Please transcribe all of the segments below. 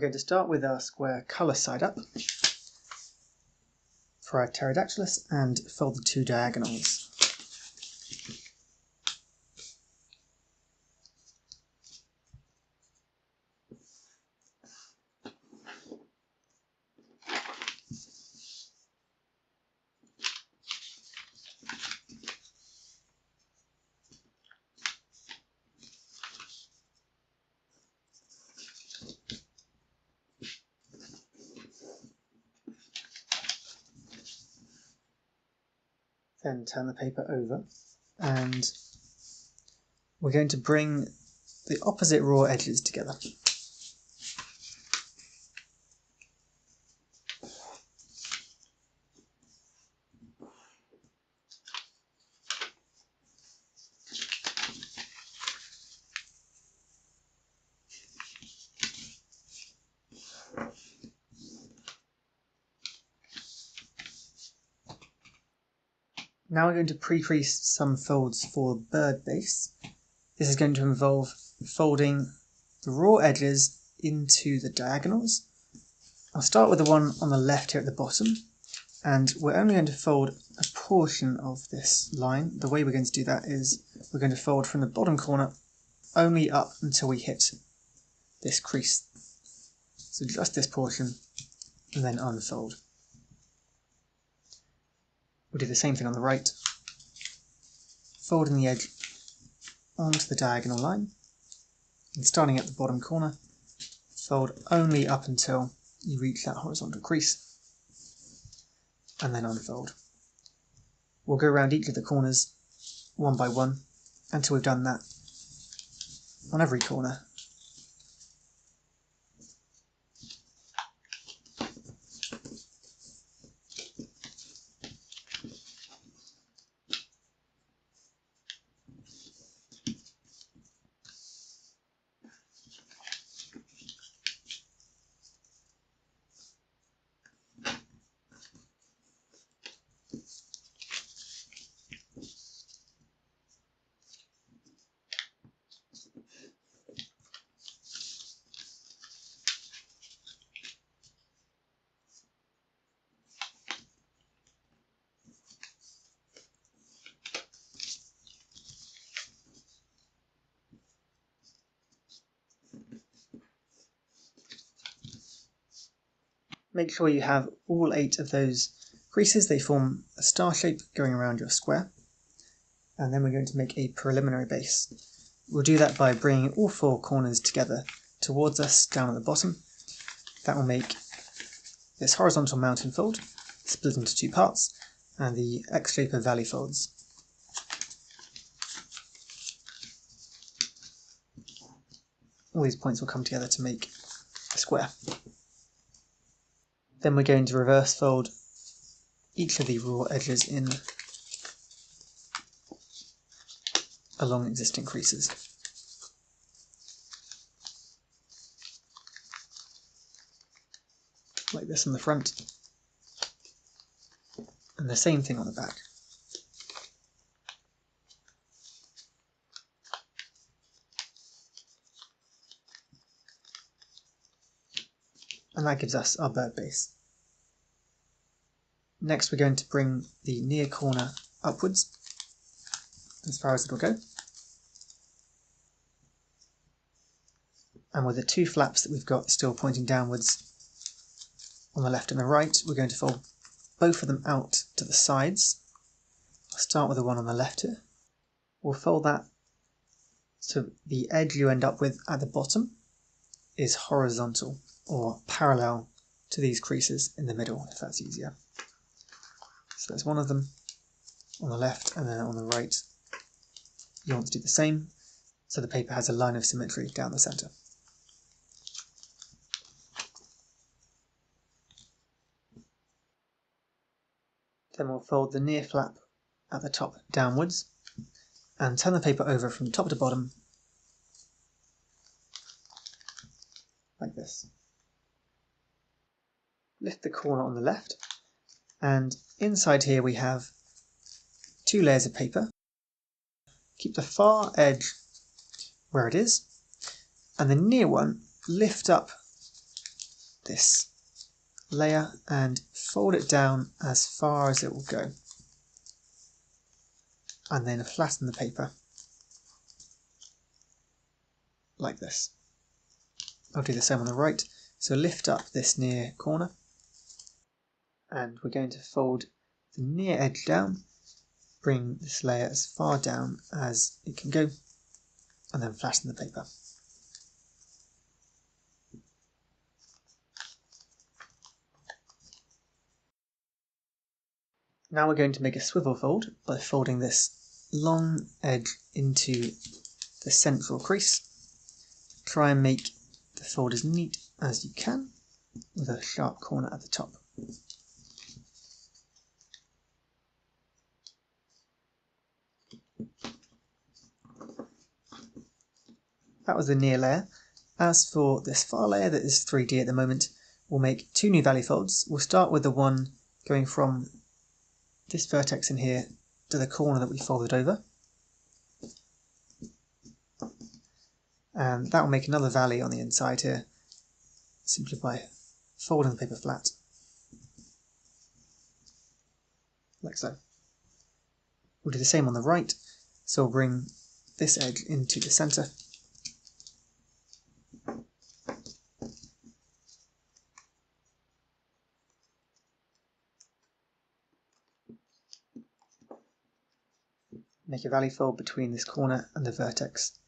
We're going to start with our square colour side up for our Pterodactylus and fold the two diagonals. Then turn the paper over and we're going to bring the opposite raw edges together. Now we're going to pre-crease some folds for the bird base. This is going to involve folding the raw edges into the diagonals. I'll start with the one on the left here at the bottom, and we're only going to fold a portion of this line. The way we're going to do that is we're going to fold from the bottom corner only up until we hit this crease. So just this portion, and then unfold. We'll do the same thing on the right, folding the edge onto the diagonal line, and starting at the bottom corner, fold only up until you reach that horizontal crease, and then unfold. We'll go around each of the corners one by one until we've done that on every corner. Make sure you have all 8 of those creases. They form a star shape going around your square. And then we're going to make a preliminary base. We'll do that by bringing all 4 corners together towards us down at the bottom. That will make this horizontal mountain fold, split into 2 parts, and the X shape of valley folds. All these points will come together to make a square. Then we're going to reverse fold each of the raw edges in along existing creases. Like this on the front, and the same thing on the back. And that gives us our bird base. Next we're going to bring the near corner upwards as far as it'll go. And with the 2 flaps that we've got still pointing downwards on the left and the right, we're going to fold both of them out to the sides. I'll start with the one on the left here. We'll fold that so the edge you end up with at the bottom is horizontal or parallel to these creases in the middle, if that's easier. So there's one of them on the left, and then on the right you want to do the same, so the paper has a line of symmetry down the centre. Then we'll fold the near flap at the top downwards and turn the paper over from top to bottom like this. Lift the corner on the left, and inside here we have 2 layers of paper. Keep the far edge where it is, and the near one lift up this layer and fold it down as far as it will go, and then flatten the paper like this. I'll do the same on the right. So lift up this near corner, and we're going to fold the near edge down, bring this layer as far down as it can go, and then flatten the paper. Now we're going to make a swivel fold by folding this long edge into the central crease. Try and make the fold as neat as you can with a sharp corner at the top. That was the near layer. As for this far layer that is 3D at the moment, we'll make two new valley folds. We'll start with the one going from this vertex in here to the corner that we folded over. And that will make another valley on the inside here, simply by folding the paper flat, like so. We'll do the same on the right, so we'll bring this edge into the centre. Make a valley fold between this corner and the vertex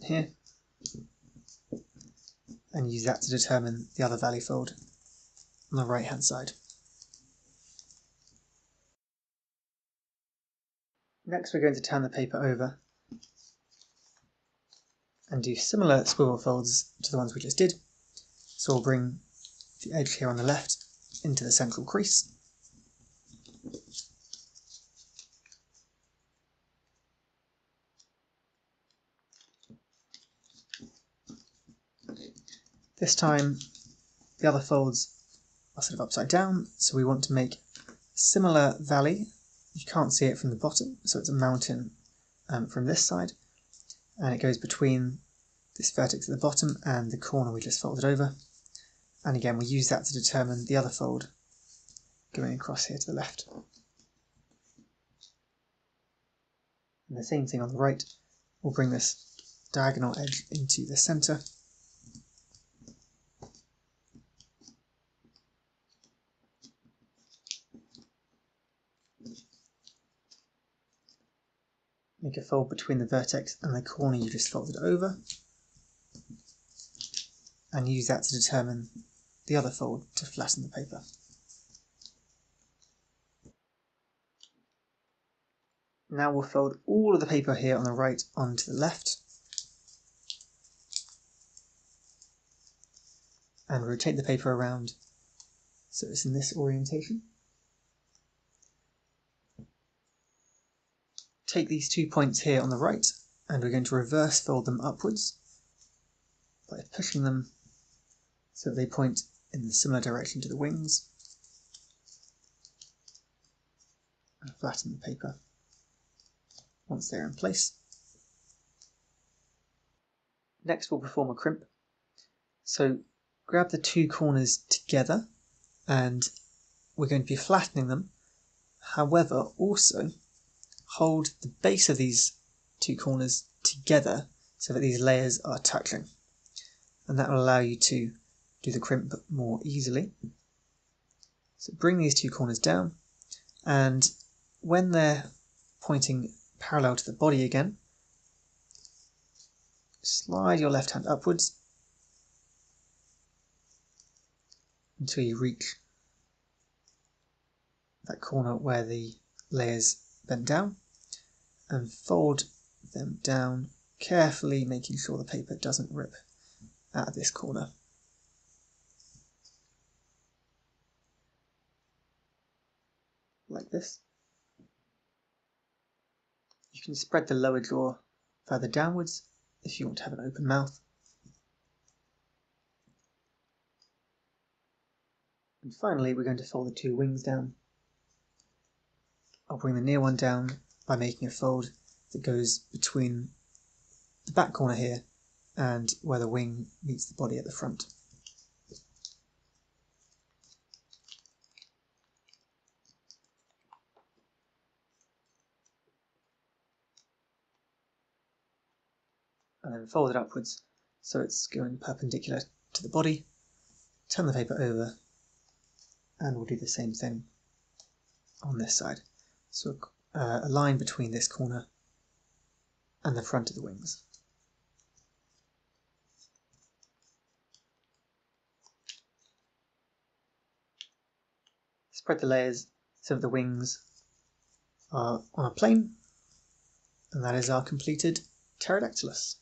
here, and use that to determine the other valley fold on the right hand side. Next we're going to turn the paper over and do similar swivel folds to the ones we just did. So we'll bring the edge here on the left into the central crease. This time the other folds are sort of upside down, so we want to make a similar valley. You can't see it from the bottom, so it's a mountain from this side, and it goes between this vertex at the bottom and the corner we just folded over. And again, we use that to determine the other fold going across here to the left. And the same thing on the right. We'll bring this diagonal edge into the centre. Make a fold between the vertex and the corner you just folded over, and use that to determine the other fold to flatten the paper. Now we'll fold all of the paper here on the right onto the left, and rotate the paper around so it's in this orientation. Take these 2 points here on the right, and we're going to reverse fold them upwards by pushing them so that they point in the similar direction to the wings, and flatten the paper once they're in place. Next we'll perform a crimp. So grab the two corners together, and we're going to be flattening them. However, also hold the base of these two corners together so that these layers are touching, and that will allow you to do the crimp more easily. So bring these two corners down, and when they're pointing parallel to the body again, slide your left hand upwards until you reach that corner where the layers bend down, and fold them down carefully, making sure the paper doesn't rip out of this corner. Like this. You can spread the lower jaw further downwards if you want to have an open mouth. And finally, we're going to fold the two wings down. I'll bring the near one down by making a fold that goes between the back corner here and where the wing meets the body at the front. and then fold it upwards so it's going perpendicular to the body. Turn the paper over and we'll do the same thing on this side. So a line between this corner and the front of the wings. Spread the layers so the wings are on a plane, and that is our completed Pterodactylus.